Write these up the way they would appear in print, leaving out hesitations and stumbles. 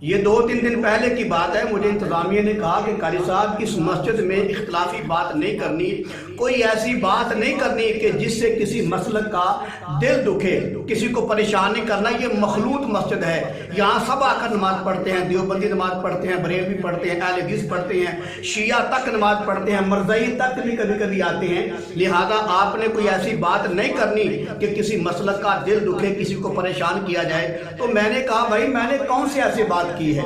یہ 2-3 دن پہلے کی بات ہے، مجھے انتظامیہ نے کہا کہ قاری صاحب اس مسجد میں اختلافی بات نہیں کرنی، کوئی ایسی بات نہیں کرنی کہ جس سے کسی مسلک کا دل دکھے، کسی کو پریشان نہیں کرنا، یہ مخلوط مسجد ہے، یہاں سب آ کر نماز پڑھتے ہیں، دیوبندی نماز پڑھتے ہیں، بریلوی پڑھتے ہیں، اہل حدیث پڑھتے ہیں، شیعہ تک نماز پڑھتے ہیں، مرزائی تک بھی کبھی کبھی آتے ہیں، لہذا آپ نے کوئی ایسی بات نہیں کرنی کہ کسی مسلک کا دل دکھے، کسی کو پریشان کیا جائے۔ تو میں نے کہا بھائی میں نے کون سی ایسی بات کی ہے،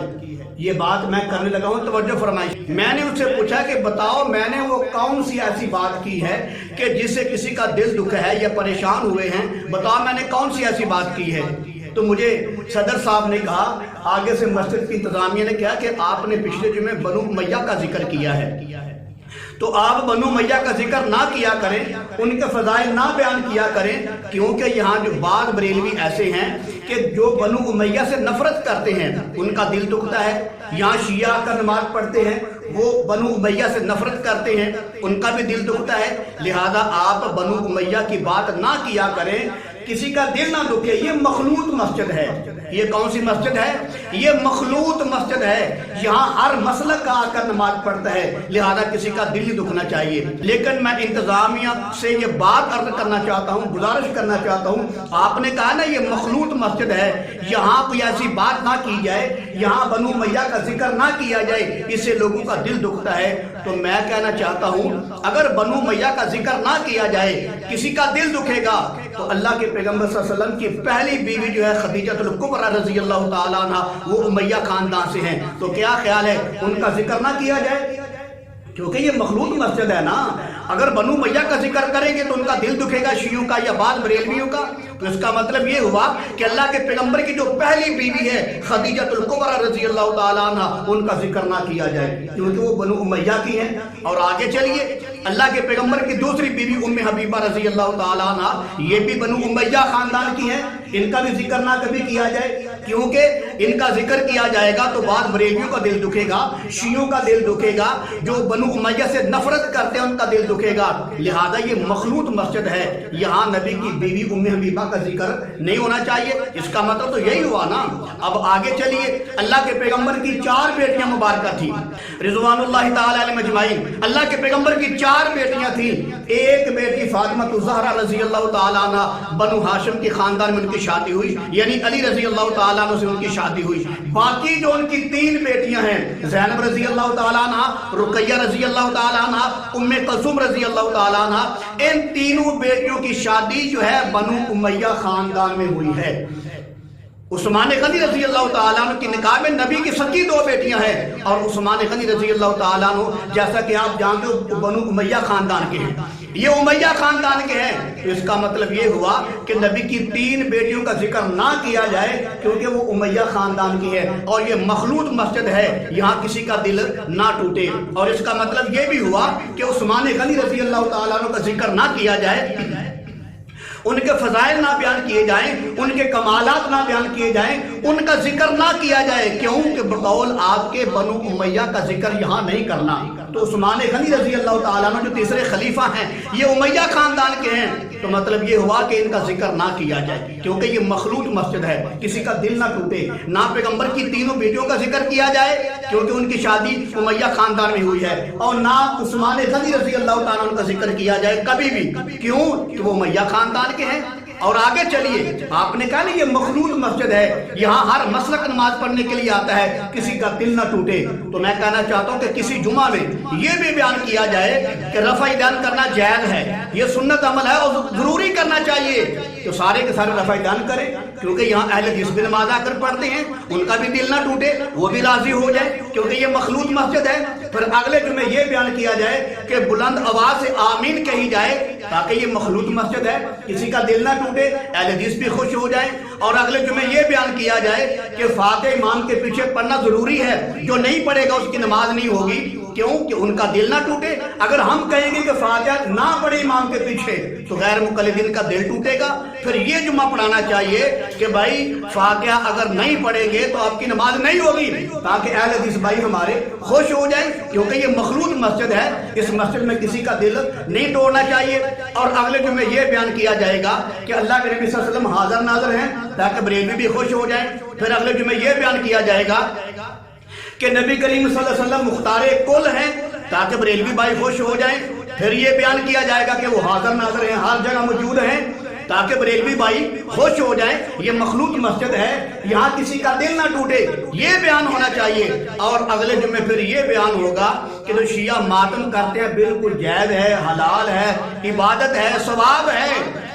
یہ بات میں کرنے لگا ہوں، توجہ فرمائیں۔ میں نے اس سے پوچھا کہ بتاؤ میں نے وہ کون سی ایسی بات کی ہے کہ جس سے کسی کا دل دکھا ہے یا پریشان ہوئے ہیں، بتاؤ میں نے کون سی ایسی بات کی ہے۔ تو مجھے صدر صاحب نے کہا، آگے سے مسجد کی انتظامیہ نے کہا کہ آپ نے پچھلے جمعے بنو امیہ کا ذکر کیا ہے، تو آپ بنو امیہ کا ذکر نہ کیا کریں، ان کے فضائل نہ بیان کیا کریں، کیونکہ یہاں جو بعض بریلوی ایسے ہیں کہ جو بنو امیہ سے نفرت کرتے ہیں، ان کا دل دکھتا ہے۔ یہاں شیعہ کا نماز پڑھتے ہیں، وہ بنو امیہ سے نفرت کرتے ہیں، ان کا بھی دل دکھتا ہے، لہذا آپ بنو امیہ کی بات نہ کیا کریں، کسی کا دل نہ دکھے۔ یہ مخلوط مسجد ہے۔ یہ کون سی مسجد ہے؟ یہ مخلوط مسجد ہے، یہاں ہر مسلک کا آ کر نماز پڑھتا ہے، لہذا کسی کا دل نہیں دکھنا چاہیے۔ لیکن میں انتظامیہ سے یہ بات عرض کرنا چاہتا ہوں، گزارش کرنا چاہتا ہوں، آپ نے کہا نا یہ مخلوط مسجد ہے، یہاں کوئی ایسی بات نہ کی جائے، یہاں بنو امیہ کا ذکر نہ کیا جائے، اس سے لوگوں کا دل دکھتا ہے۔ تو میں کہنا چاہتا ہوں اگر بنو امیہ کا ذکر نہ کیا جائے، کسی کا دل دکھے گا، تو اللہ کے پیغمبر صلی اللہ علیہ وسلم کی پہلی بیوی جو ہے خدیجہ الکبریٰ رضی اللہ تعالیٰ عنہ، وہ امیہ خاندان سے ہیں، تو کیا خیال ہے ان کا ذکر نہ کیا جائے؟ کیونکہ یہ مخلوط مسجد ہے نا، اگر بنو امیہ کا ذکر کریں گے تو ان کا دل دکھے گا شیعوں کا یا بعض بریلویوں کا، تو اس کا مطلب یہ ہوا کہ اللہ کے پیغمبر کی جو پہلی بیوی ہے خدیجہ الکبریٰ رضی اللہ تعالیٰ عنہ، ان کا ذکر نہ کیا جائے کیونکہ وہ بنو امیہ کی ہیں۔ اور آگے چلیے، اللہ کے پیغمبر کی دوسری بیوی ام حبیبہ رضی اللہ تعالیٰ عنہ، یہ بھی بنو امیہ خاندان کی ہیں، ان کا بھی ذکر نہ کبھی کیا جائے، کیونکہ ان کا ذکر کیا جائے گا تو بعض بریلویوں کا دل دکھے گا، شیعوں کا دل دکھے گا، جو بنو امیہ سے نفرت کرتے ہیں ان کا دل دکھے گا، لہذا یہ مخلوط مسجد ہے، یہاں نبی کی بیوی ام حبیبہ کا ذکر نہیں ہونا چاہیے۔ اس کا مطلب تو یہی ہوا نا۔ اب آگے چلیے، اللہ کے پیغمبر کی 4 بیٹیاں مبارکہ تھیں رضوان اللہ تعالی علیہ مجمعین، اللہ کے پیغمبر کی 4 بیٹیاں تھیں، ایک بیٹی فاطمہ الزہرا رضی اللہ تعالیٰ عنہ، بنو ہاشم کے خاندان میں ان کی شادی ہوئی، یعنی علی رضی اللہ تعالیٰ عنہ سے ان کی شادی ہوئی۔ باقی جو ان کی 3 بیٹیاں ہیں، زینب رضی اللہ تعالیٰ عنہ، رقیہ رضی اللہ تعالیٰ عنہ، ام کلثوم رضی اللہ تعالیٰ عنہ، ان تینوں بیٹیوں کی شادی جو ہے بنو امیہ خاندان میں ہوئی ہے۔ عثمان غنی رضی اللہ تعالیٰ عنہ کی نکاح میں نبی کی سچی 2 بیٹیاں ہیں، اور عثمان غنی رضی اللہ تعالیٰ عنہ جیسا کہ آپ جانتے ہو بنو امیہ خاندان کے ہیں، یہ امیہ خاندان کے ہیں، تو اس کا مطلب یہ ہوا کہ نبی کی 3 بیٹیوں کا ذکر نہ کیا جائے کیونکہ وہ امیہ خاندان کی ہے، اور یہ مخلوط مسجد ہے، یہاں کسی کا دل نہ ٹوٹے۔ اور اس کا مطلب یہ بھی ہوا کہ عثمان غنی رضی اللہ تعالیٰ عنہ کا ذکر نہ کیا جائے، ان کے فضائل نہ بیان کیے جائیں، ان کے کمالات نہ بیان کیے جائیں، ان کا ذکر نہ کیا جائے، کیوں کہ بقول آپ کے بنو امیہ کا ذکر یہاں نہیں کرنا۔ تو عثمان غنی رضی اللہ تعالیٰ عنہ جو تیسرے خلیفہ ہیں، یہ امیہ خاندان کے ہیں، تو مطلب یہ ہوا کہ ان کا ذکر نہ کیا جائے کیونکہ یہ مخلوط مسجد ہے، کسی کا دل نہ ٹوٹے، نہ پیغمبر کی 3 بیٹیوں کا ذکر کیا جائے کیونکہ ان کی شادی امیہ خاندان میں ہوئی ہے، اور نہ عثمان غنی رضی اللہ تعالیٰ عنہ کا ذکر کیا جائے کبھی بھی، کیوں کہ وہ امیہ خاندان کے ہیں۔ اور آگے چلیے، آپ نے کہا نا یہ مخلوط مسجد ہے، یہاں ہر مسلک نماز پڑھنے کے لیے آتا ہے، کسی کا دل نہ ٹوٹے، تو میں کہنا چاہتا ہوں کہ کسی جمعہ میں یہ بھی بیان کیا جائے کہ رفع دین کرنا جائز ہے، یہ سنت عمل ہے اور ضروری کرنا چاہیے، تو سارے کے سارے رفع دین کریں، کیونکہ یہاں اہل حدیث بھی نماز آ کر پڑھتے ہیں، ان کا بھی دل نہ ٹوٹے، وہ بھی راضی ہو جائے کیونکہ یہ مخلوط مسجد ہے۔ پھر اگلے جمعے یہ بیان کیا جائے کہ بلند آواز سے آمین کہی جائے تاکہ یہ مخلوط مسجد ہے، کسی کا دل نہ ٹوٹے، اہل حدیث بھی خوش ہو جائیں۔ اور اگلے جمعے یہ بیان کیا جائے کہ فاتحہ امام کے پیچھے پڑھنا ضروری ہے، جو نہیں پڑھے گا اس کی نماز نہیں ہوگی، کیوں کہ ان کا دل نہ ٹوٹے۔ اگر ہم کہیں گے کہ فاتحہ نہ پڑھے امام کے پیچھے تو غیر مقلدین کا دل ٹوٹے گا۔ پھر یہ جمعہ پڑھانا چاہیے کہ بھائی فاتحہ اگر نہیں پڑھیں گے تو آپ کی نماز نہیں ہوگی، تاکہ اہل حدیث بھائی ہمارے خوش ہو جائیں، کیونکہ یہ مخلوط مسجد ہے، اس مسجد میں کسی کا دل نہیں توڑنا چاہیے۔ اور اگلے جمعے یہ بیان کیا جائے گا کہ اللہ کے نبی صلی اللہ علیہ وسلم حاضر ناظر ہیں تاکہ بریلوی بھی خوش ہو جائیں، پھر اگلے جمعے یہ بیان کیا جائے گا کہ نبی کریم صلی اللہ علیہ وسلم مختار کل ہیں تاکہ بریلوی بھائی خوش ہو جائیں. پھر یہ بیان کیا جائے گا کہ وہ حاضر ناظر ہیں، ہر جگہ موجود ہیں تاکہ بریلوی بھائی خوش ہو جائیں. یہ مخلوط مسجد ہے، یہاں کسی کا دل نہ ٹوٹے، یہ بیان ہونا چاہیے. اور اگلے جمعے پھر یہ بیان ہوگا کہ جو شیعہ ماتم کرتے ہیں بالکل جائز ہے، حلال ہے، عبادت ہے، ثواب ہے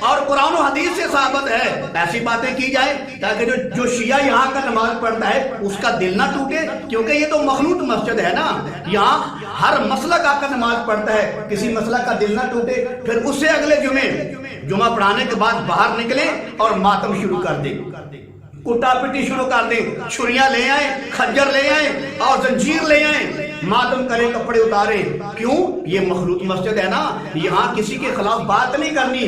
اور قرآن و حدیث سے ثابت ہے. ایسی باتیں کی جائیں تاکہ جو شیعہ یہاں کا نماز پڑھتا ہے اس کا دل نہ ٹوٹے، کیونکہ یہ تو مخلوط مسجد ہے نا. یہاں ہر مسلک آ کر نماز پڑھتا ہے، کسی مسلک کا دل نہ ٹوٹے. پھر اس سے اگلے جمعہ پڑھانے کے بعد باہر نکلیں اور ماتم شروع کر دیں، کٹا پٹی شروع کر دیں، چھریاں لے آئیں، خنجر لے آئیں اور زنجیر لے آئیں، ماتم کریں، کپڑے اتاریں. کیوں؟ یہ مخلوط مسجد ہے نا، یہاں کسی کے خلاف بات نہیں کرنی،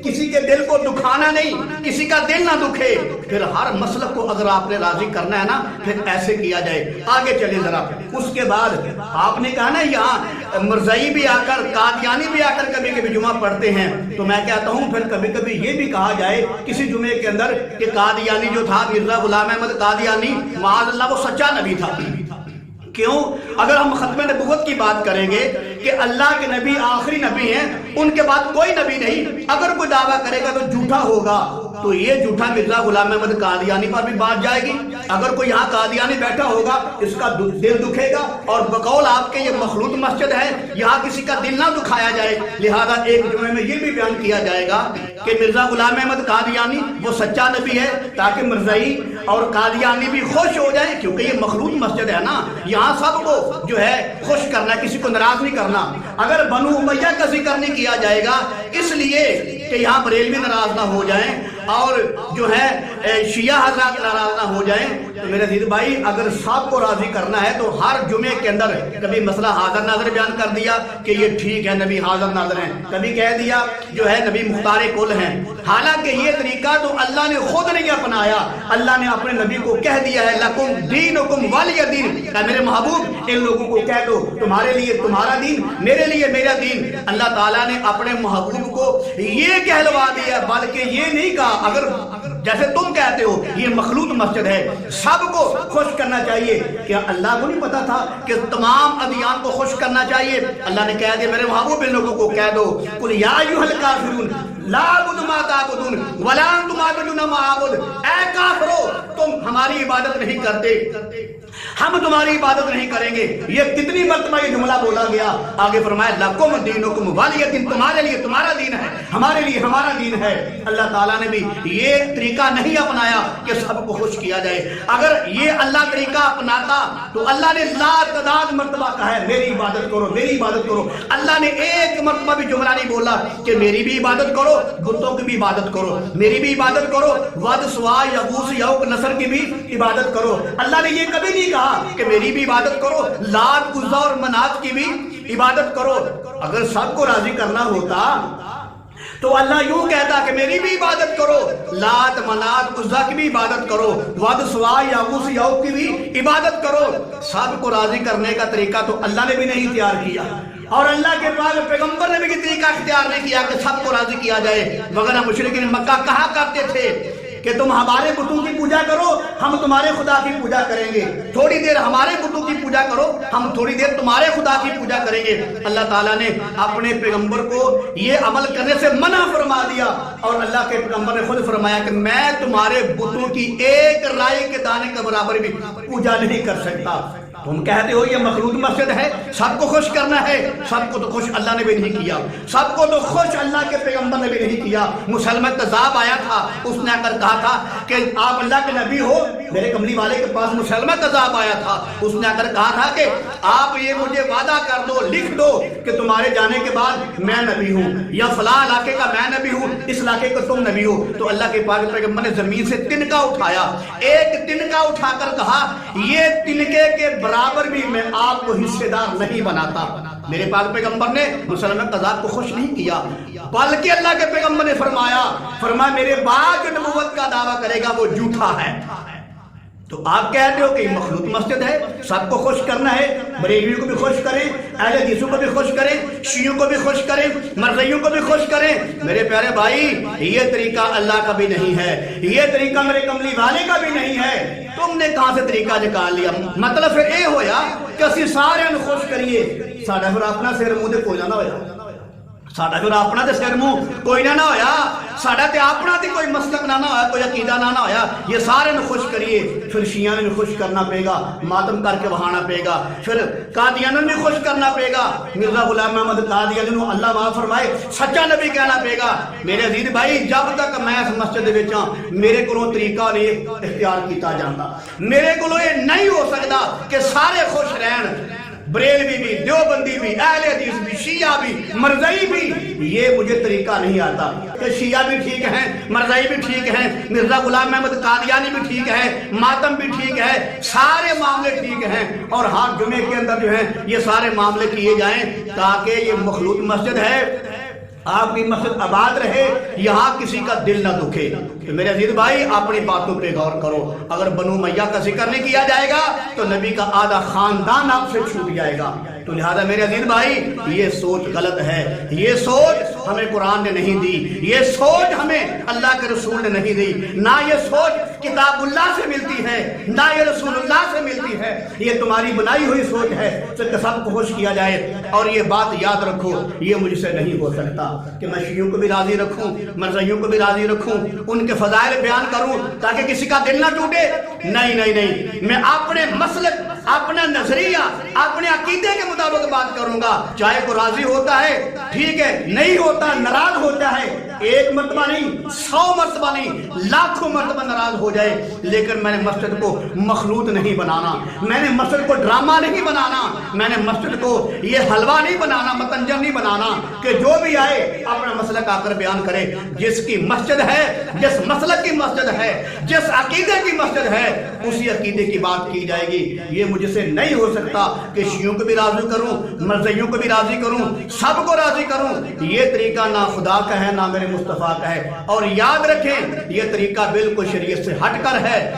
کسی کے دل کو دکھانا نہیں، کسی کا دل نہ دکھے. پھر ہر مسلک کو اگر آپ نے راضی کرنا ہے نا پھر ایسے کیا جائے. آگے چلیں ذرا. اس کے بعد آپ نے کہا نا یہاں مرزائی بھی آ کر، قادیانی بھی آ کر کبھی کبھی جمعہ پڑھتے ہیں، تو میں کہتا ہوں پھر کبھی کبھی یہ بھی کہا جائے کسی جمعے کے اندر کہ قادیانی جو تھا مرزا غلام احمد قادیانی معاذ اللہ وہ سچا نبی تھا. کیوں؟ اگر ہم ختم نبوت کی بات کریں گے کہ اللہ کے نبی آخری نبی ہیں، ان کے بعد کوئی نبی نہیں، اگر کوئی دعویٰ کرے گا تو جھوٹا ہوگا. تو یہ جھوٹا مرزا غلام احمد قادیانی پر بھی بات جائے گی. اگر کوئی یہاں قادیانی بیٹھا ہوگا اس کا دل دکھے گا. اور بقول آپ کے یہ مخلوط مسجد ہے، یہاں کسی کا دل نہ دکھایا جائے. لہذا ایک جمعے میں یہ بھی بیان کیا جائے گا کہ مرزا غلام احمد قادیانی وہ سچا نبی ہے تاکہ مرزائی اور قادیانی بھی خوش ہو جائیں، کیونکہ یہ مخلوط مسجد ہے نا، یہاں سب کو جو ہے خوش کرنا، کسی کو ناراض نہیں کرنا. اگر بنو امیہ کا ذکر نہیں کیا جائے گا اس لیے کہ یہاں بریلوی ناراض نہ ہو جائیں اور جو ہے شیعہ حضرات ناراض نہ ہو جائیں. تو میرے عزیز بھائی اگر سب کو راضی کرنا ہے تو ہر جمعے کے اندر کبھی مسئلہ حاضر ناظر بیان کر دیا کہ یہ ٹھیک ہے نبی حاضر ناظر ہیں، کبھی کہہ دیا جو ہے نبی مختار کل ہیں. حالانکہ یہ طریقہ تو اللہ نے خود نہیں اپنایا، اللہ نے اپنے نبی کو کہہ دیا ہے لکم دینکم ولی دین. میرے محبوب ان لوگوں کو کہہ دو تمہارے لیے تمہارا دین، میرے لیے میرا دین. اللہ تعالیٰ نے اپنے محبوب کو یہ کہلوا دیا، بلکہ یہ نہیں کہا اگر جیسے تم کہتے ہو یہ مخلوط مسجد ہے سب کو خوش کرنا چاہیے. کیا اللہ کو نہیں پتا تھا کہ تمام ادیان کو خوش کرنا چاہیے؟ اللہ نے کہہ دیا میرے محبوب ان لوگوں کو کہہ دو قل یا ایھا الکافرون لا اعبد ما تعبدون ولا انتم عابدون ما اعبد. اے کافرو تم ہماری عبادت نہیں کرتے، ہم تمہاری عبادت نہیں کریں گے. یہ کتنی مرتبہ یہ جملہ بولا گیا. آگے فرمایا لکم دینکم ولی دین، تمہارے لیے تمہارا دین ہے، ہمارے لیے ہمارا دین ہے. اللہ تعالیٰ نے بھی یہ طریقہ نہیں اپنایا کہ سب کو خوش کیا جائے. اگر یہ اللہ طریقہ اپناتا تو اللہ نے لا تعداد مرتبہ کہا ہے میری عبادت کرو، میری عبادت کرو. اللہ نے ایک مرتبہ بھی جملہ نہیں بولا کہ میری بھی عبادت کرو، بتوں کی بھی عبادت کرو، میری بھی عبادت کرو، ود سوا یغوث یعوق نصر کی بھی عبادت کرو. اللہ نے یہ کبھی نہیں کہا کہ میری بھی عبادت کرو، لات عزا اور منات کی بھی عبادت کرو. اگر سب کو راضی کرنا ہوتا تو اللہ یوں کہتا کہ میری بھی عبادت کرو، لات منات عزا کی بھی عبادت کرو، ود سوا یغوث یعوق کی بھی عبادت کرو. سب کو راضی کرنے کا طریقہ تو اللہ نے بھی نہیں اختیار کیا اور اللہ کے پاک پیغمبر نے بھی طریقہ اختیار نہیں کیا کہ سب کو راضی کیا جائے. وغیرہ مشرکین مکہ کہا کرتے تھے کہ تم ہمارے بتوں کی پوجا کرو، ہم تمہارے خدا کی پوجا کریں گے. تھوڑی دیر ہمارے بتوں کی پوجا کرو، ہم تھوڑی دیر تمہارے خدا کی پوجا کریں گے. اللہ تعالیٰ نے اپنے پیغمبر کو یہ عمل کرنے سے منع فرما دیا اور اللہ کے پیغمبر نے خود فرمایا کہ میں تمہارے بتوں کی ایک رائی کے دانے کے برابر بھی پوجا نہیں کر سکتا. تم کہتے ہو یہ مخلوط مسجد ہے، سب کو خوش کرنا ہے. سب کو تو خوش اللہ نے بھی نہیں کیا، سب کو تو خوش اللہ کے پیغمبر نے بھی نہیں کیا. مسلمہ کذاب آیا تھا، اس نے آ کر کہا تھا کہ آپ اللہ کے نبی ہو. میرے کملی والے کے پاس مسلمہ کذاب آیا تھا، اس نے آ کر کہا تھا کہ آپ یہ مجھے وعدہ کر دو، لکھ دو کہ تمہارے جانے کے بعد میں نبی ہوں، یا فلاں علاقے کا میں نبی ہوں، اس علاقے کا تم نبی ہو. تو اللہ کے پاک پیغمبر نے زمین سے تنکا اٹھایا، ایک تنکا اٹھا کر کہا یہ تنکے کے برابر بھی میں آپ کو حصے دار نہیں بناتا. میرے پاک پیغمبر نے مسلمان قذاب کو خوش نہیں کیا، بلکہ اللہ کے پیغمبر نے فرمایا میرے بعد جو نبوت کا دعویٰ کرے گا وہ جھوٹا ہے. تو آپ کہتے ہو کہ مخلوط مسجد ہے، سب کو خوش کرنا ہے، بریلویوں کو بھی خوش کریں، اہل حدیثوں کو بھی خوش کریں، شیعوں کو بھی خوش کریں، مرزائیوں کو بھی خوش کریں۔ میرے پیارے بھائی، یہ طریقہ اللہ کا بھی نہیں ہے، یہ طریقہ میرے کملی والے کا بھی نہیں ہے۔ تم نے کہاں سے طریقہ نکال لیا؟ مطلب پھر اے ہویا کہ اسی سارے نو خوش کریے، ساڈا پھر اپنا سر منہ تے کوئی نہ ہویا، ساڈا پھر اپنا تے سر منہ کوئی نہ ہویا، ساڈا تے اپنا تے کوئی مسلک نہ ہویا، کوئی عقیدہ نہ ہویا۔ یہ سارے نو خوش کریے، پھر شیعہ نے بھی خوش کرنا پے گا، ماتم کر کے بہانا پے گا، پھر قادیانوں نے بھی خوش کرنا پے گا، مرزا غلام محمد قادیانی نو اللہ معاف فرمائے سچا نبی کہنا پے گا۔ میرے عزیز بھائی، جب تک میں اس مسجد وچ ہاں، میرے کولوں طریقہ نہیں اختیار کیتا جاندا، میرے کولوں یہ نہیں ہو سکتا کہ سارے خوش رہن، بریلوی بھی، دیوبندی بھی، اہل حدیث بھی، شیعہ بھی، مرزائی بھی۔ یہ مجھے طریقہ نہیں آتا کہ شیعہ بھی ٹھیک ہیں، مرزائی بھی ٹھیک ہیں، مرزا غلام محمد قادیانی بھی ٹھیک ہے، ماتم بھی ٹھیک ہے، سارے معاملے ٹھیک ہیں، اور ہاں جمعے کے اندر جو ہیں یہ سارے معاملے کیے جائیں تاکہ یہ مخلوط مسجد ہے، آپ کی مسجد آباد رہے، یہاں کسی کا دل نہ دکھے۔ میرے عزیز بھائی، اپنی باتوں پہ غور کرو۔ اگر بنو امیہ کا ذکر نہیں کیا جائے گا تو نبی کا آدھا خاندان آپ سے چھوٹ جائے گا۔ تو لہذا میرے عزیز بھائی، یہ سوچ غلط ہے، یہ سوچ ہمیں قرآن نے نہیں دی، یہ سوچ ہمیں اللہ کے رسول نے نہیں دی، نہ یہ سوچ کتاب اللہ سے ملتی ہے، نہ یہ رسول اللہ سے ملتی ہے، یہ تمہاری بنائی ہوئی سوچ ہے کہ سب کو خوش کیا جائے۔ اور یہ بات یاد رکھو، یہ مجھ سے نہیں ہو سکتا کہ میں شیعوں کو بھی راضی رکھوں، مرزائیوں کو بھی راضی رکھوں، ان کے فضائل بیان کروں تاکہ کسی کا دل نہ ٹوٹے۔ نہیں نہیں نہیں، میں اپنے مسلک، اپنا نظریہ، اپنے عقیدے کے مطابق بات کروں گا۔ چاہے کو راضی ہوتا ہے ٹھیک ہے، نہیں ہوتا ناراض ہوتا ہے، ایک مرتبہ نہیں، 100 مرتبہ نہیں، لاکھوں مرتبہ ناراض ہو جائے، لیکن میں نے مسجد کو مخلوط نہیں بنانا، میں نے مسجد کو ڈرامہ نہیں بنانا، میں نے مسجد کو یہ حلوہ نہیں بنانا، متنجر نہیں بنانا کہ جو بھی آئے اپنا مسلک آ کر بیان کرے۔ جس کی مسجد ہے، جس مسلک کی مسجد ہے، جس عقیدے کی مسجد ہے، اسی عقیدے کی بات کی جائے گی۔ یہ مجھ سے نہیں ہو سکتا کہ شیعوں کو بھی راضی کروں، مرزائیوں کو بھی راضی کروں، سب کو راضی کروں۔ یہ طریقہ نہ خدا کا ہے، نہ میرے مصطفیٰ کا ہے، اور یاد رکھیں یہ طریقہ بالکل شریعت سے ہٹ کر ہے۔